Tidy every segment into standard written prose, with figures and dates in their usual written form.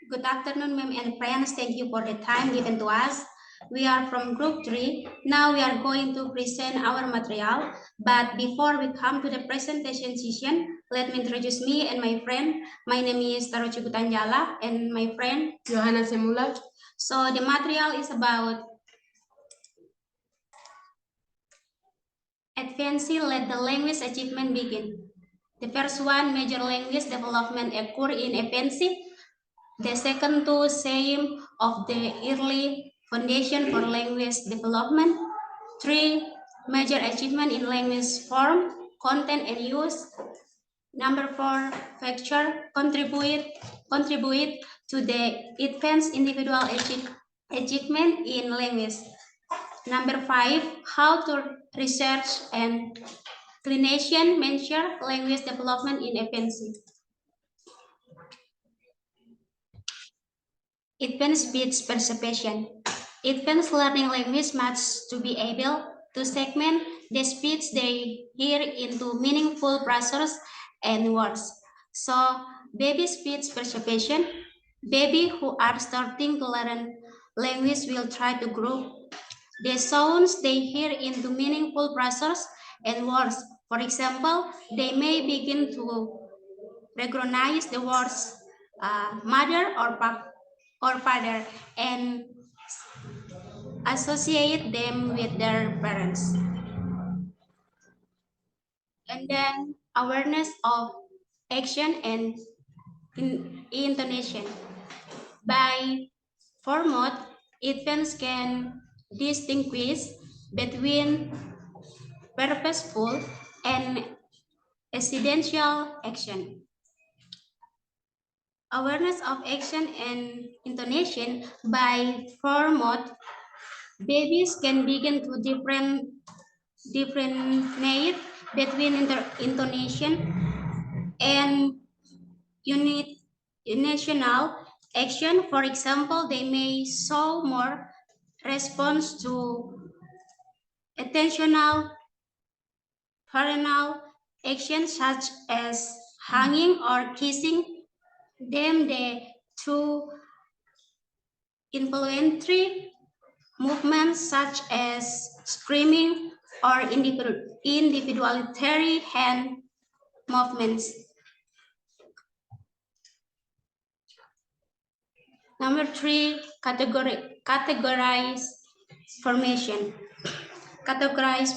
Good afternoon, ma'am and friends. Thank you for the time given to us. We are from Group 3. Now we are going to present our material. But before we come to the presentation session, let me introduce me and my friend. My name is Tarochi Butanjala and my friend Johanna Semula. So the material is about advancing let the language achievement begin. The first one, major language development occur in infancy. The second two, same of the early foundation for language development. 3, major achievement in language form, content and use. Number 4, factor contribute to the advanced individual achievement in language. Number 5, how to research and clinician measure language development in infancy. Advanced speech perception. Advanced learning language must to be able to segment the speech they hear into meaningful phrases and words. So, baby speech perception. Baby who are starting to learn language will try to group the sounds they hear into meaningful phrases and words. For example, they may begin to recognize the words mother or father and associate them with their parents. And then awareness of action and intonation. By format, infants can distinguish between purposeful and accidental action. Awareness of action and intonation by format, babies can begin to differentiate between intonation and unitional action. For example, they may show more response to attentional parental actions such as hugging or kissing them. The two inflammatory movements such as screaming or individuality hand movements. Number 3, categorize formation. Categorize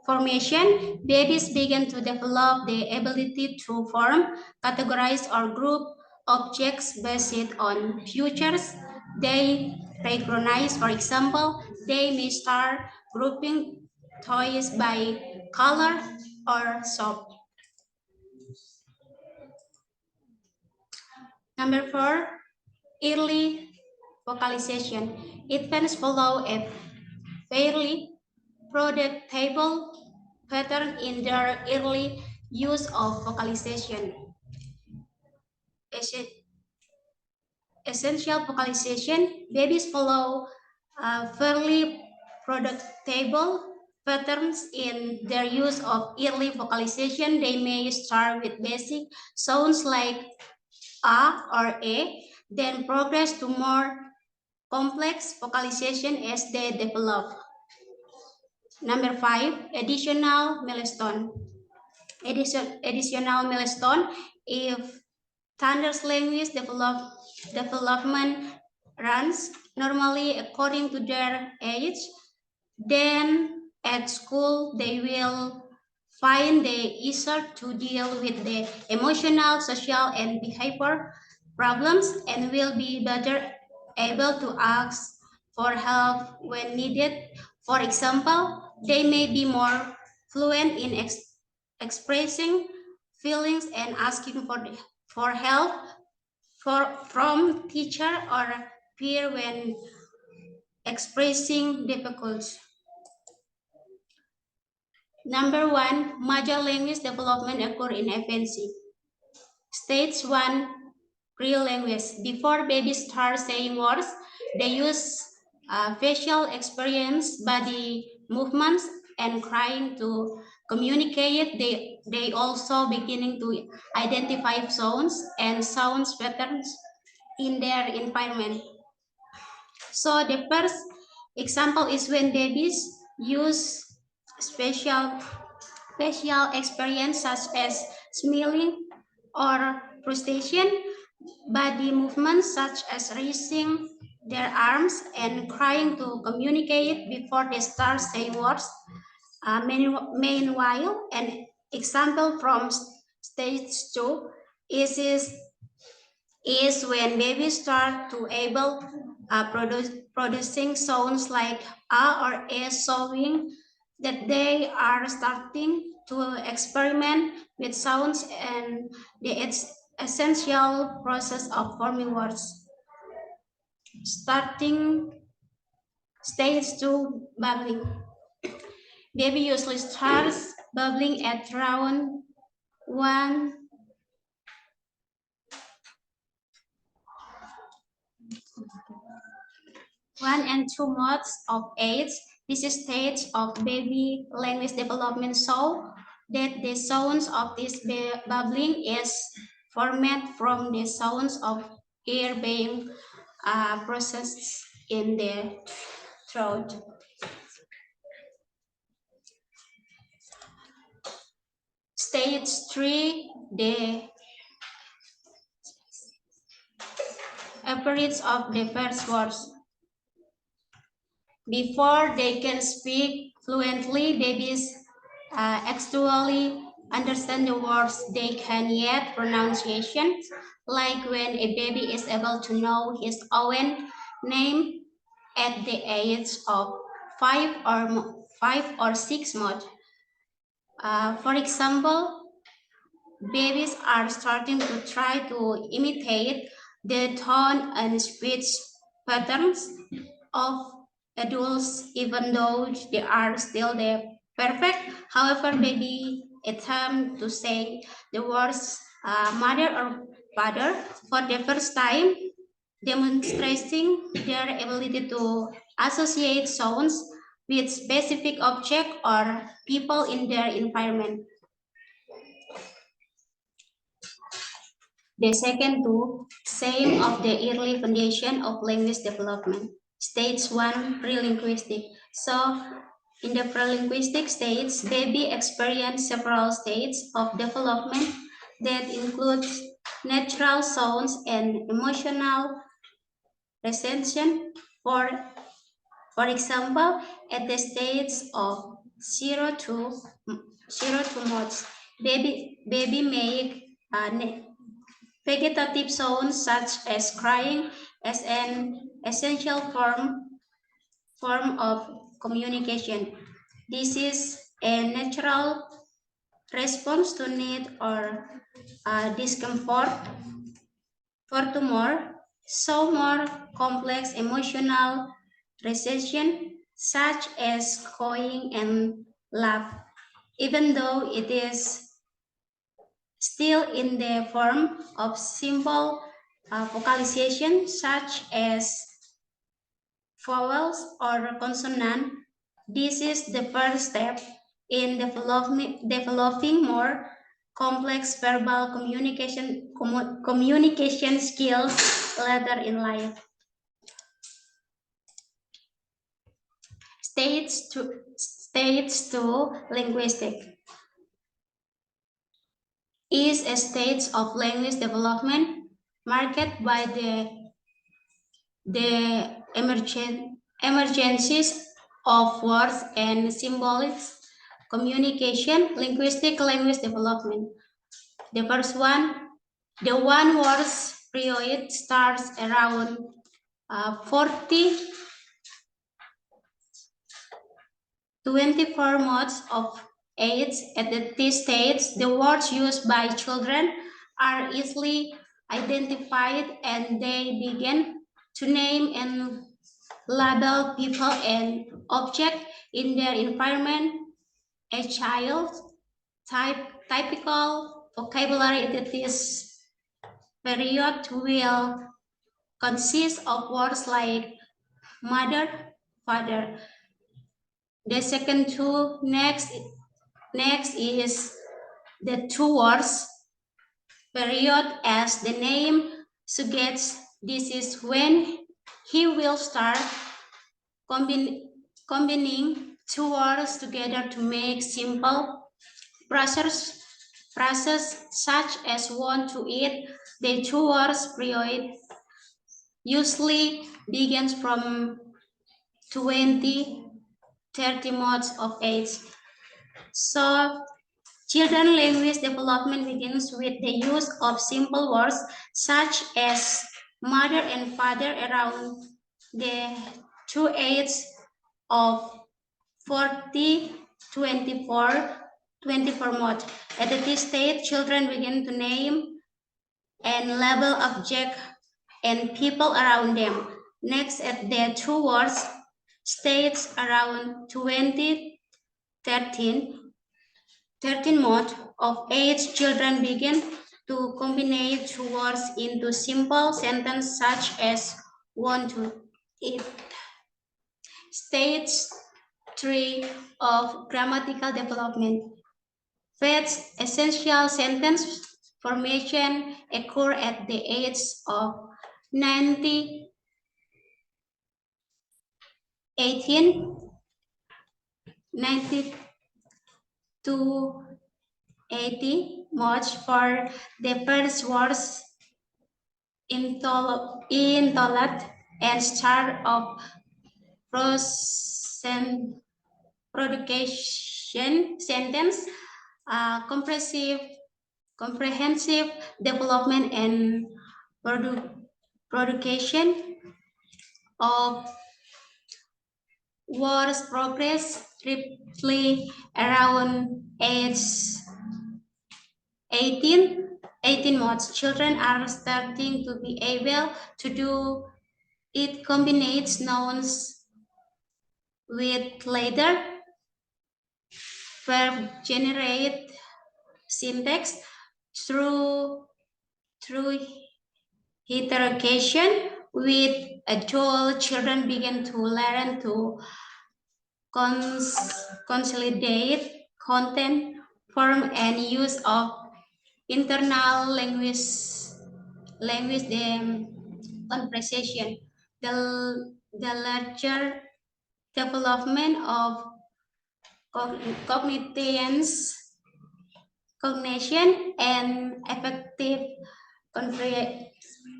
formation. Babies begin to develop the ability to form, categorize, or group objects based on features they recognize. For example, they may start grouping toys by color or shape. Number 4, early vocalization. Infants follow a fairly predictable pattern in their early use of vocalization. Essential vocalization. Babies follow fairly predictable patterns in their use of early vocalization. They may start with basic sounds like a or a, then progress to more complex vocalization as they develop. Number 5, additional milestone. Additional milestone. If Thunder's language development runs normally according to their age, then at school they will find the easier to deal with the emotional, social, and behavior problems and will be better able to ask for help when needed. For example, they may be more fluent in expressing feelings and asking for help from teacher or peer when expressing difficulties. Number 1, major language development occur in infancy. Stage 1, real language. Before babies start saying words, they use facial experience, body movements, and crying to communicate, they also beginning to identify sounds and sounds patterns in their environment. So the first example is when babies use special experience such as smiling or frustration, body movements such as raising their arms and crying to communicate before they start saying words. Meanwhile, an example from stage 2 is when babies start to able producing sounds like a or a, showing that they are starting to experiment with sounds and the essential process of forming words. Starting stage 2, babbling. Baby usually starts babbling at around 1 and 2 months of age. This stage of baby language development show that the sounds of this babbling is formed from the sounds of air being processed in the throat. Stage 3, the appearance of the first words. Before they can speak fluently, babies actually understand the words they can yet pronunciation, like when a baby is able to know his own name at the age of 5 or 6 months. For example, babies are starting to try to imitate the tone and speech patterns of adults, even though they are still the perfect. However, baby attempt to say the words mother or father for the first time, demonstrating their ability to associate sounds with specific object or people in their environment. The second two, same of the early foundation of language development. Stage 1, pre-linguistic. So, in the pre-linguistic stage, baby experience several stages of development that include natural sounds and emotional recension. For example, at the stage of 0 to months, baby make vegetative sounds such as crying as an essential form of communication. This is a natural response to need or discomfort. Furthermore, so more complex emotional reception such as crying and laugh, even though it is still in the form of simple vocalization such as vowels or consonant. This is the first step in developing more complex verbal communication skills later in life. Stage 2 linguistic is a stage of language development marked by the emergencies of words and symbolics, communication, linguistic language development. The first one, the one words period starts around 24 months of age. At this stage, the words used by children are easily identified and they begin to name and label people and objects in their environment. A child's typical vocabulary at this period will consist of words like mother, father. The second two next Next is the 2 words period. As the name suggests, this is when he will start combining 2 words together to make simple phrases such as want to eat. The 2 words period usually begins from 20, 30 months of age. So children language development begins with the use of simple words such as mother and father around the 2 ages of 40, 24 months. At this stage, children begin to name and label objects and people around them. Next, at the 2 words states around 13 months of age, children begin to combine 2 words into simple sentences such as want to eat. Stage 3 of grammatical development. First, essential sentence formation occur at the age of 90, 18, 90 to 80 months for the first words intolerant and start of production sentence, comprehensive development and production of words progress rapidly around age 18 months. Children are starting to be able to do it combines nouns with later verb generate syntax through interrogation. With adult children begin to learn to consolidate content, form, and use of internal language conversation. The larger development of cognition and effective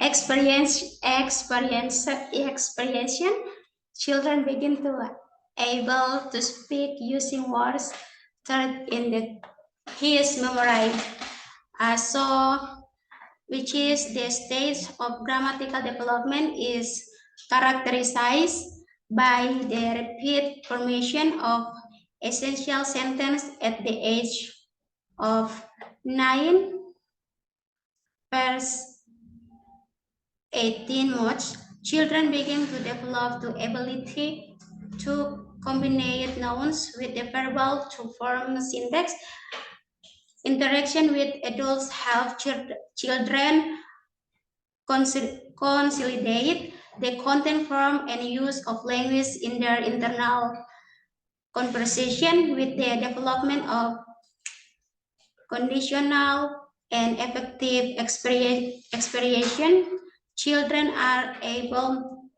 experience, children begin to able to speak using words that in the his memory. So which is the stage of grammatical development is characterized by the repeat formation of essential sentence at the age of 9 verse 18 months. Children begin to develop the ability to combine nouns with the verbal to form syntax. Interaction with adults help children consolidate the content, form, and use of language in their internal conversation. With the development of conditional and effective expression, children are able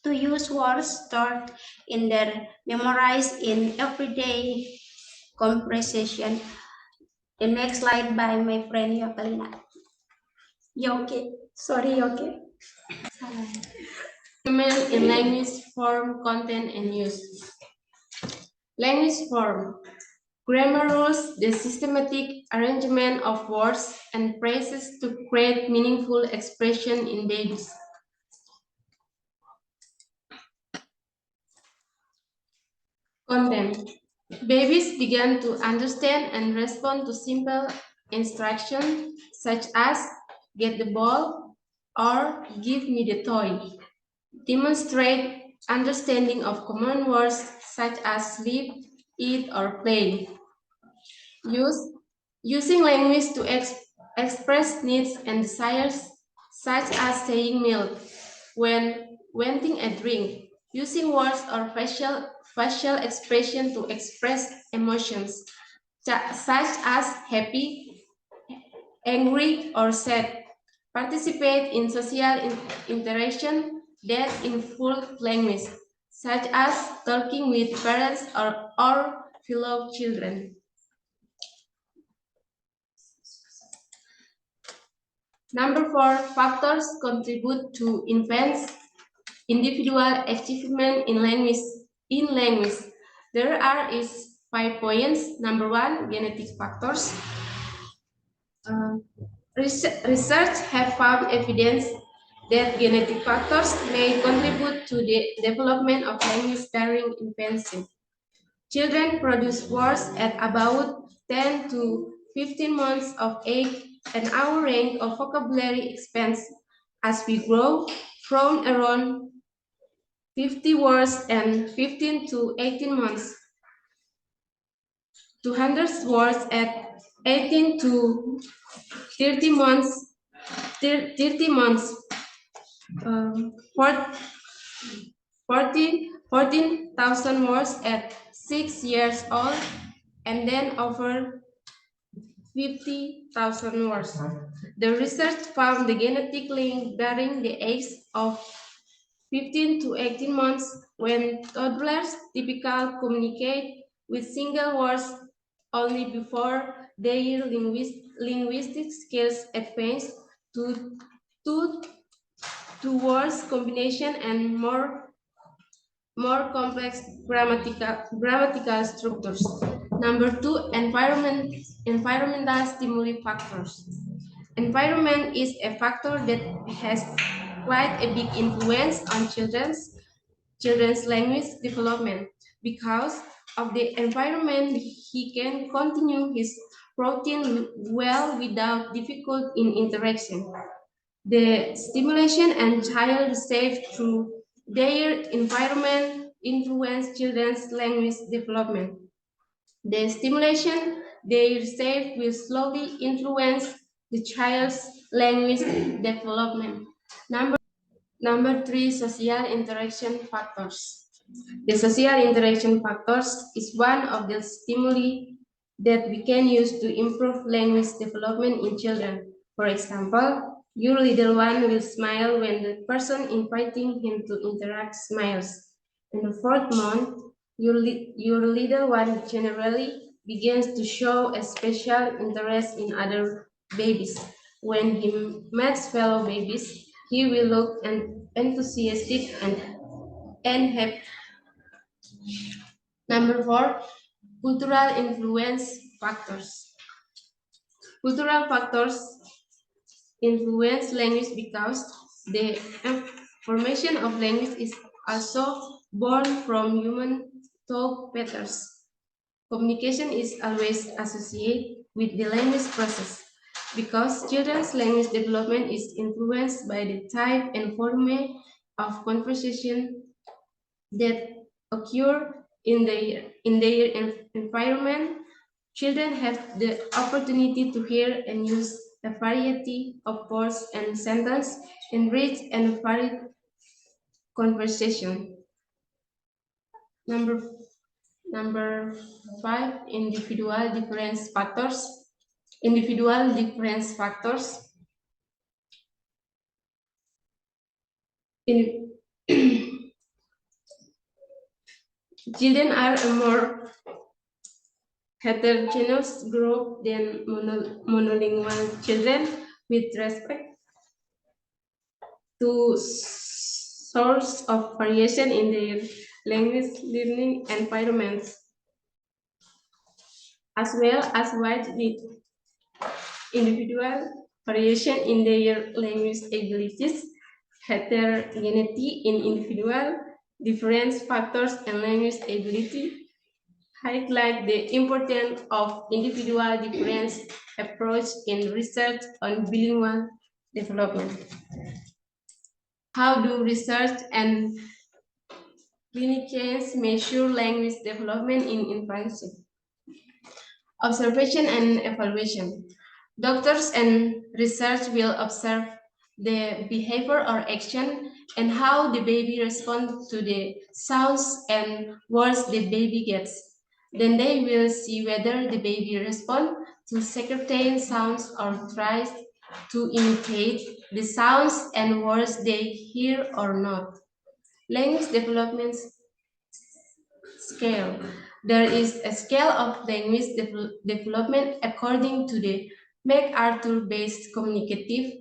to use words stored in their memorized in everyday conversation. The next slide by my friend Yokelina. Yoke. Sorry, Yoke. In language form, content, and use. Language form. Grammar rules the systematic arrangement of words and phrases to create meaningful expression in babies. Content. Babies begin to understand and respond to simple instructions such as get the ball or give me the toy. Demonstrate understanding of common words such as sleep, eat, or play. Using language to express needs and desires such as saying milk when wanting a drink. Using words or facial expression to express emotions. such as happy, angry, or sad. Participate in social interaction that involve language, such as talking with parents or fellow children. Number 4, factors contribute to infants' individual achievement in language. There are 5 points. Number 1, genetic factors. Research have found evidence that genetic factors may contribute to the development of language during infancy. Children produce words at about 10 to 15 months of age, and our range of vocabulary expands as we grow from around 50 words and 15 to 18 months to hundreds words at 18 to 30 months. 30 months. 14,000 words at 6 years old, and then over 50,000 words. The research found the genetic link during the age of 15 to 18 months, when toddlers typically communicate with single words only before their linguistic skills advance to words combination and more complex grammatical structures. Number 2, environmental stimuli factors. Environment is a factor that has quite a big influence on children's language development. Because of the environment, he can continue his routine well without difficulty in interaction. The stimulation and child received through their environment influence children's language development. The stimulation they receive will slowly influence the child's language development. Number 3, social interaction factors. The social interaction factors is one of the stimuli that we can use to improve language development in children. For example, your little one will smile when the person inviting him to interact smiles. In the 4th month, your little one generally begins to show a special interest in other babies. When he meets fellow babies, he will look enthusiastic and happy. Number 4, cultural influence factors. Cultural factors influence language because the formation of language is also born from human talk patterns. Communication is always associated with the language process because children's language development is influenced by the type and format of conversation that occur in their environment. Children have the opportunity to hear and use a variety of words and sentences in rich and varied conversation. Number 5, individual difference factors. Individual difference factors. Children are a more heterogeneous group than monolingual children with respect to source of variation in their language learning environments, as well as wide individual variation in their language abilities. Heterogeneity in individual difference factors and language ability highlight the importance of individual difference approach in research on bilingual development. How do research and clinicians measure language development in infancy? Observation and evaluation. Doctors and research will observe the behavior or action and how the baby responds to the sounds and words the baby gets. Then they will see whether the baby responds to certain sounds or tries to imitate the sounds and words they hear or not. Language development scale. There is a scale of language development according to the MacArthur-based Communicative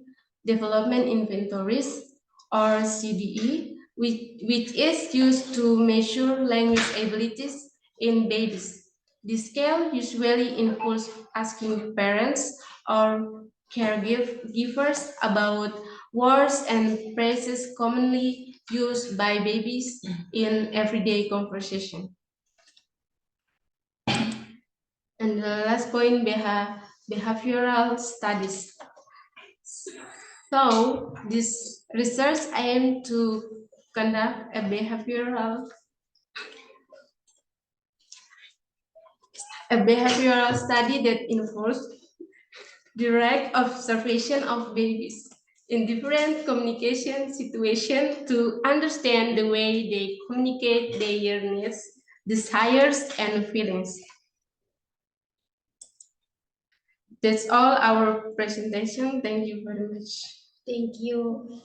Development Inventories, or CDE, which is used to measure language abilities in babies. The scale usually involves asking parents or caregivers about words and phrases commonly used by babies in everyday conversation. And the last point, behavioral studies. So this research aimed to conduct a behavioral study that involves direct observation of babies in different communication situations to understand the way they communicate their needs, desires, and feelings. That's all our presentation. Thank you very much. Thank you.